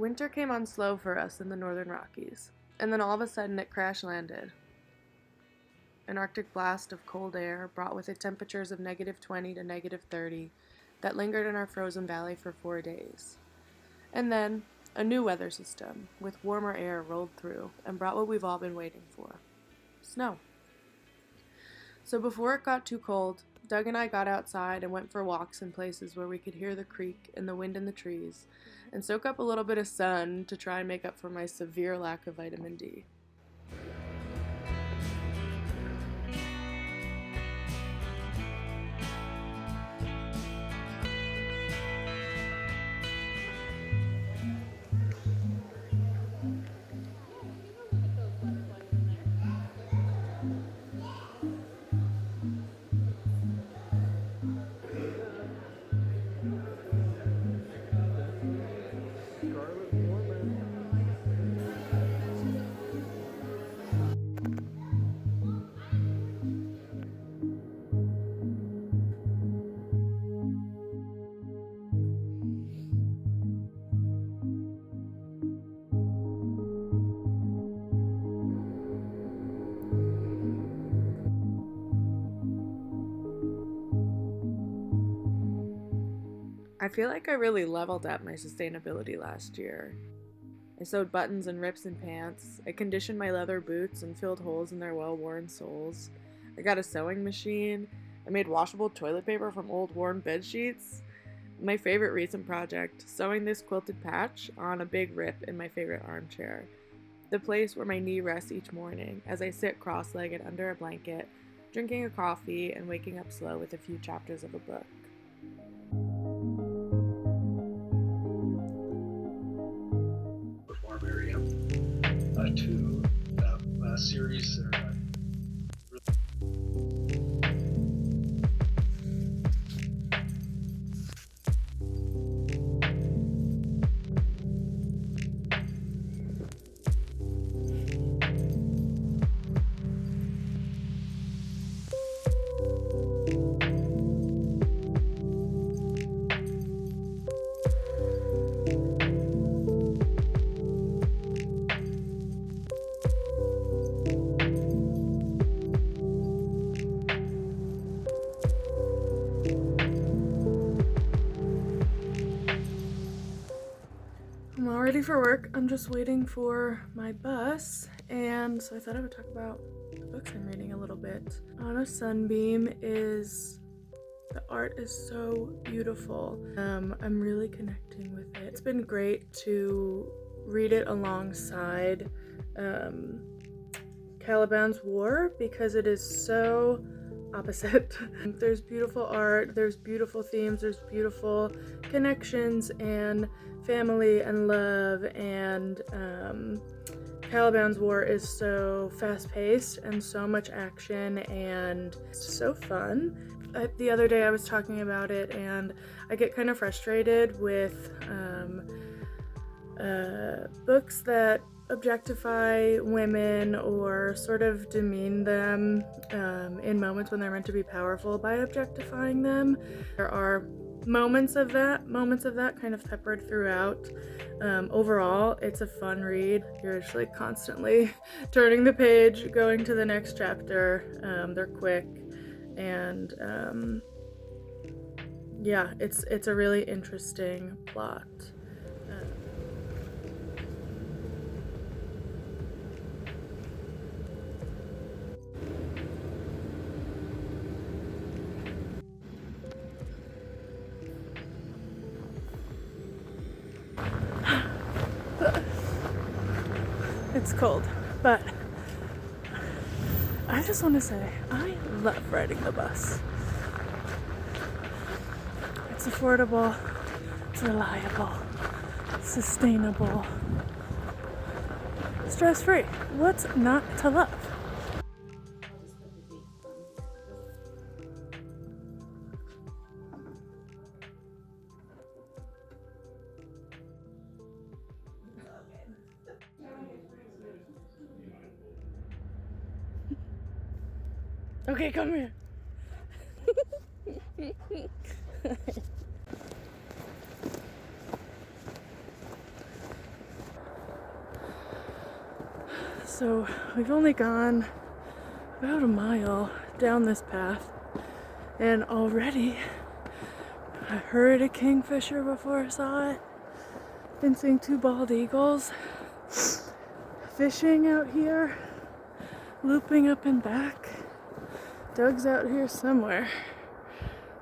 Winter came on slow for us in the Northern Rockies, and then all of a sudden it crash landed. An Arctic blast of cold air brought with it temperatures of -20 to -30 that lingered in our frozen valley for 4 days. And then a new weather system with warmer air rolled through and brought what we've all been waiting for: snow. So before it got too cold, Doug and I got outside and went for walks in places where we could hear the creek and the wind in the trees and soak up a little bit of sun to try and make up for my severe lack of vitamin D. I feel like I really leveled up my sustainability last year. I sewed buttons and rips in pants, I conditioned my leather boots and filled holes in their well-worn soles, I got a sewing machine, I made washable toilet paper from old worn bed sheets. My favorite recent project, sewing this quilted patch on a big rip in my favorite armchair, the place where my knee rests each morning as I sit cross-legged under a blanket, drinking a coffee and waking up slow with a few chapters of a book. Farm area to a series that are I'm all ready for work. I'm just waiting for my bus, and so I thought I would talk about the books I'm reading a little bit. On a Sunbeam the art is so beautiful. I'm really connecting with it. It's been great to read it alongside Caliban's War because it is so opposite. There's beautiful art, there's beautiful themes, there's beautiful connections and family and love, and Caliban's War is so fast-paced and so much action and so fun. The other day I was talking about it and I get kind of frustrated with books that objectify women or sort of demean them in moments when they're meant to be powerful by objectifying them. There are moments of that kind of peppered throughout. Overall, it's a fun read. You're just like constantly turning the page, going to the next chapter. They're quick, and yeah, it's a really interesting plot. It's cold, but I just want to say I love riding the bus. It's affordable, it's reliable, sustainable, stress-free. What's not to love? Okay, come here. So we've only gone about a mile down this path, and already I heard a kingfisher before I saw it. Been seeing 2 bald eagles fishing out here, looping up and back. Doug's out here somewhere.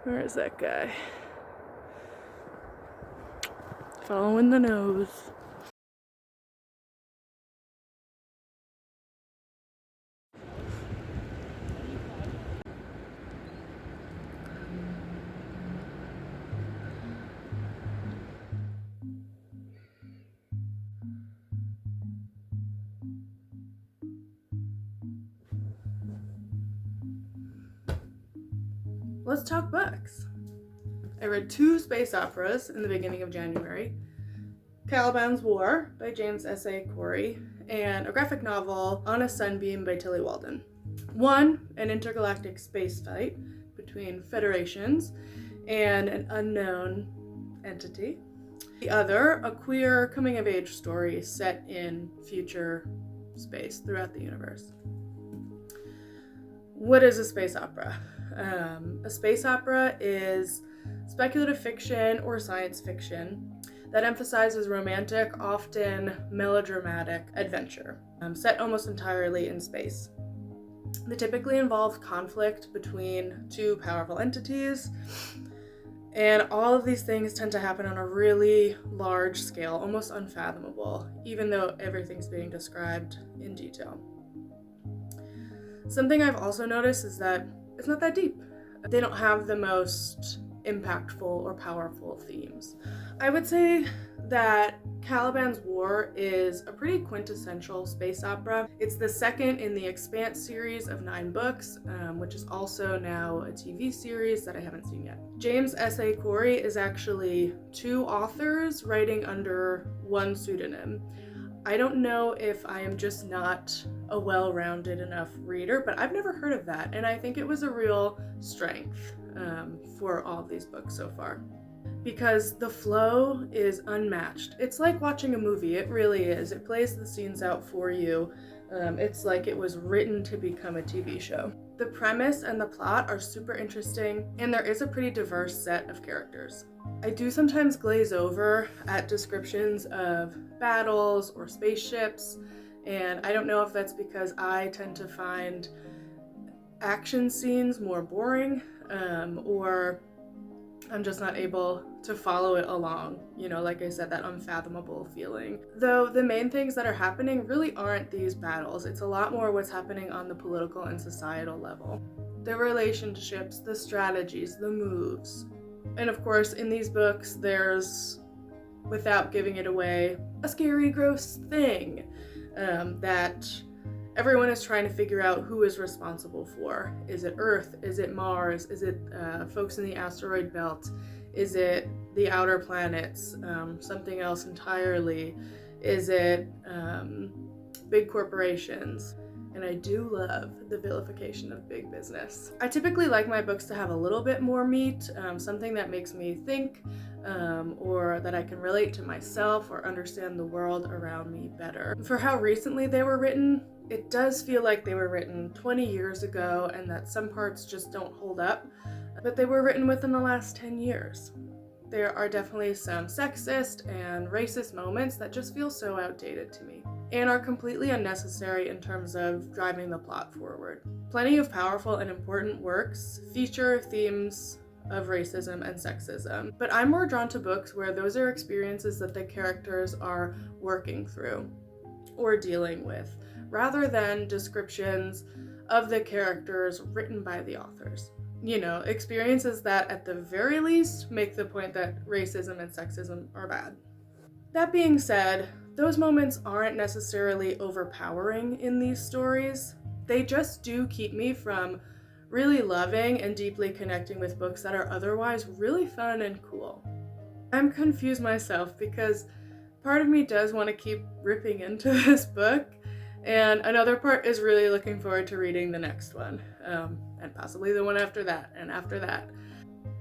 Where is that guy? Following the nose. Let's talk books. I read 2 space operas in the beginning of January. Caliban's War by James S.A. Corey, and a graphic novel, On a Sunbeam by Tilly Walden. One, an intergalactic space fight between federations and an unknown entity. The other, a queer coming-of-age story set in future space throughout the universe. What is a space opera? A space opera is speculative fiction or science fiction that emphasizes romantic, often melodramatic adventure, set almost entirely in space. They typically involve conflict between 2 powerful entities, and all of these things tend to happen on a really large scale, almost unfathomable, even though everything's being described in detail. Something I've also noticed is that it's not that deep. They don't have the most impactful or powerful themes. I would say that Caliban's War is a pretty quintessential space opera. It's the second in the Expanse series of 9 books, which is also now a TV series that I haven't seen yet. James S.A. Corey is actually 2 authors writing under 1 pseudonym. I don't know if I am just not a well-rounded enough reader, but I've never heard of that, and I think it was a real strength for all of these books so far. Because the flow is unmatched. It's like watching a movie, it really is. It plays the scenes out for you. It's like it was written to become a TV show. The premise and the plot are super interesting, and there is a pretty diverse set of characters. I do sometimes glaze over at descriptions of battles or spaceships, and I don't know if that's because I tend to find action scenes more boring, or I'm just not able to follow it along. Like I said, that unfathomable feeling. Though the main things that are happening really aren't these battles. It's a lot more what's happening on the political and societal level. The relationships, the strategies, the moves. And of course, in these books, there's, without giving it away, a scary, gross thing that everyone is trying to figure out who is responsible for. Is it Earth? Is it Mars? Is it folks in the asteroid belt? Is it the outer planets? Something else entirely? Is it big corporations? And I do love the vilification of big business. I typically like my books to have a little bit more meat, something that makes me think, or that I can relate to myself or understand the world around me better. For how recently they were written, it does feel like they were written 20 years ago and that some parts just don't hold up, but they were written within the last 10 years. There are definitely some sexist and racist moments that just feel so outdated to me, and are completely unnecessary in terms of driving the plot forward. Plenty of powerful and important works feature themes of racism and sexism, but I'm more drawn to books where those are experiences that the characters are working through or dealing with, rather than descriptions of the characters written by the authors. Experiences that at the very least make the point that racism and sexism are bad. That being said, those moments aren't necessarily overpowering in these stories. They just do keep me from really loving and deeply connecting with books that are otherwise really fun and cool. I'm confused myself because part of me does want to keep ripping into this book, and another part is really looking forward to reading the next one, and possibly the one after that, and after that.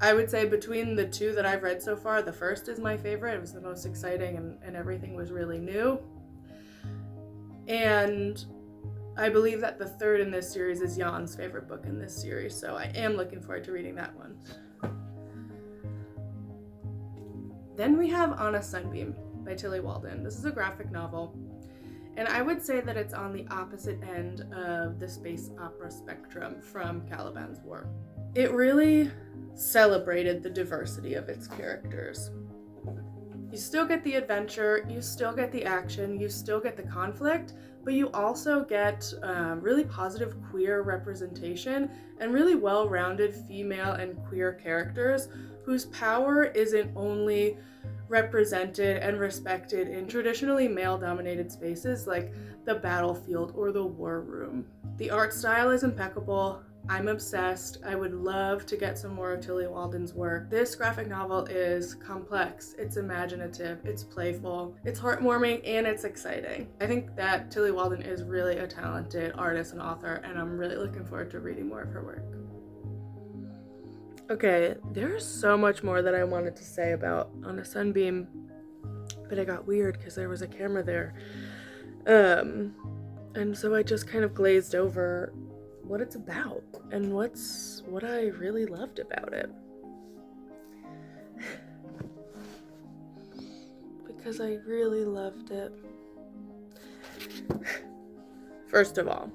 I would say between the 2 that I've read so far, the first is my favorite. It was the most exciting, and everything was really new. And I believe that the third in this series is Jan's favorite book in this series, so I am looking forward to reading that one. Then we have On a Sunbeam by Tilly Walden. This is a graphic novel, and I would say that it's on the opposite end of the space opera spectrum from Caliban's War. It really celebrated the diversity of its characters. You still get the adventure, you still get the action, you still get the conflict, but you also get really positive queer representation and really well-rounded female and queer characters whose power isn't only represented and respected in traditionally male-dominated spaces like the battlefield or the war room. The art style is impeccable. I'm obsessed. I would love to get some more of Tilly Walden's work. This graphic novel is complex, it's imaginative, it's playful, it's heartwarming, and it's exciting. I think that Tilly Walden is really a talented artist and author, and I'm really looking forward to reading more of her work. Okay, there's so much more that I wanted to say about On a Sunbeam, but it got weird because there was a camera there. And so I just kind of glazed over what it's about and what I really loved about it. Because I really loved it. First of all,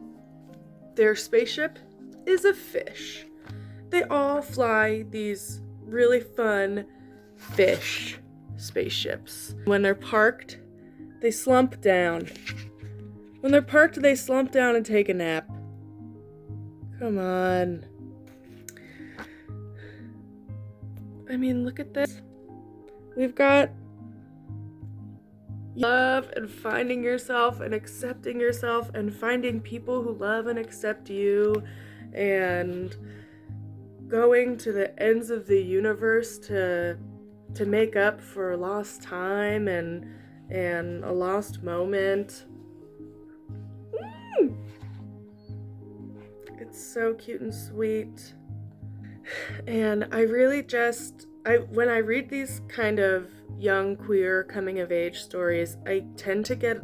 their spaceship is a fish. They all fly these really fun fish spaceships. When they're parked, they slump down. When they're parked, they slump down and take a nap. Come on. I mean, look at this. We've got love and finding yourself and accepting yourself and finding people who love and accept you and going to the ends of the universe to make up for lost time and a lost moment. It's so cute and sweet. And I really when I read these kind of young queer coming of age stories, I tend to get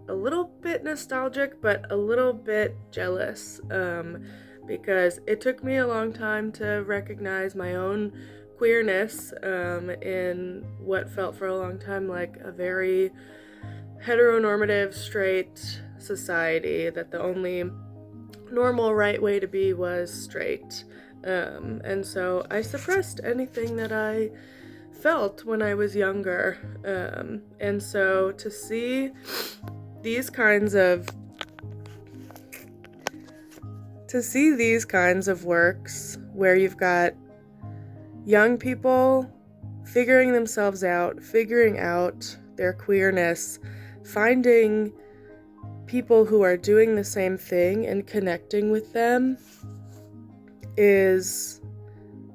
a little bit nostalgic but a little bit jealous, because it took me a long time to recognize my own queerness in what felt for a long time like a very heteronormative straight society, that the only normal right way to be was straight. And so I suppressed anything that I felt when I was younger. And so to see these kinds of works where you've got young people figuring themselves out, figuring out their queerness, finding people who are doing the same thing and connecting with them is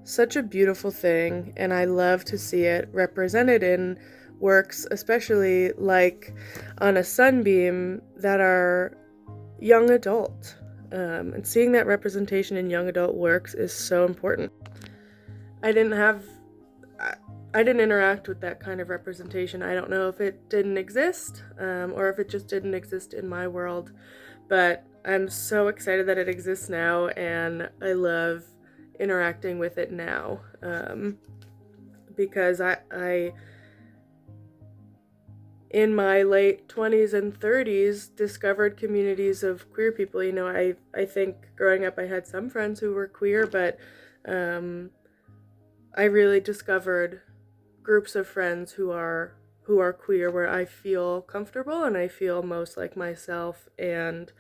such a beautiful thing, and I love to see it represented in works, especially like On a Sunbeam, that are young adult. And seeing that representation in young adult works is so important. I didn't interact with that kind of representation. I don't know if it didn't exist, or if it just didn't exist in my world, but I'm so excited that it exists now, and I love interacting with it now, because I in my late 20s and 30s discovered communities of queer people. You know, I think growing up I had some friends who were queer, but I really discovered groups of friends who are queer where I feel comfortable and I feel most like myself, and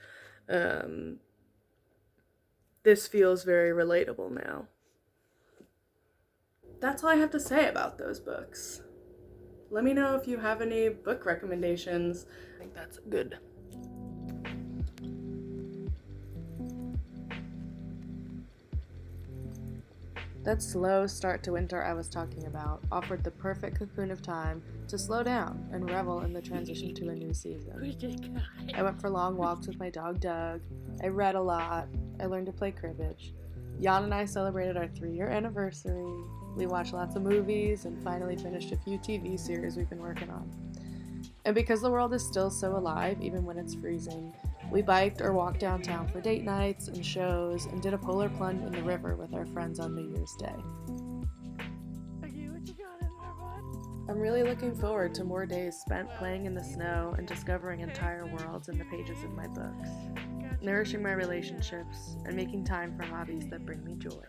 this feels very relatable now. That's all I have to say about those books. Let me know if you have any book recommendations. I think that's good. That slow start to winter I was talking about offered the perfect cocoon of time to slow down and revel in the transition to a new season. I went for long walks with my dog Doug. I read a lot. I learned to play cribbage. Jan and I celebrated our 3-year anniversary. We watched lots of movies and finally finished a few TV series we've been working on. And because the world is still so alive, even when it's freezing, We biked or walked downtown for date nights and shows and did a polar plunge in the river with our friends on New Year's Day. Okay, what you got in there, bud? I'm really looking forward to more days spent playing in the snow and discovering entire worlds in the pages of my books, nourishing my relationships, and making time for hobbies that bring me joy.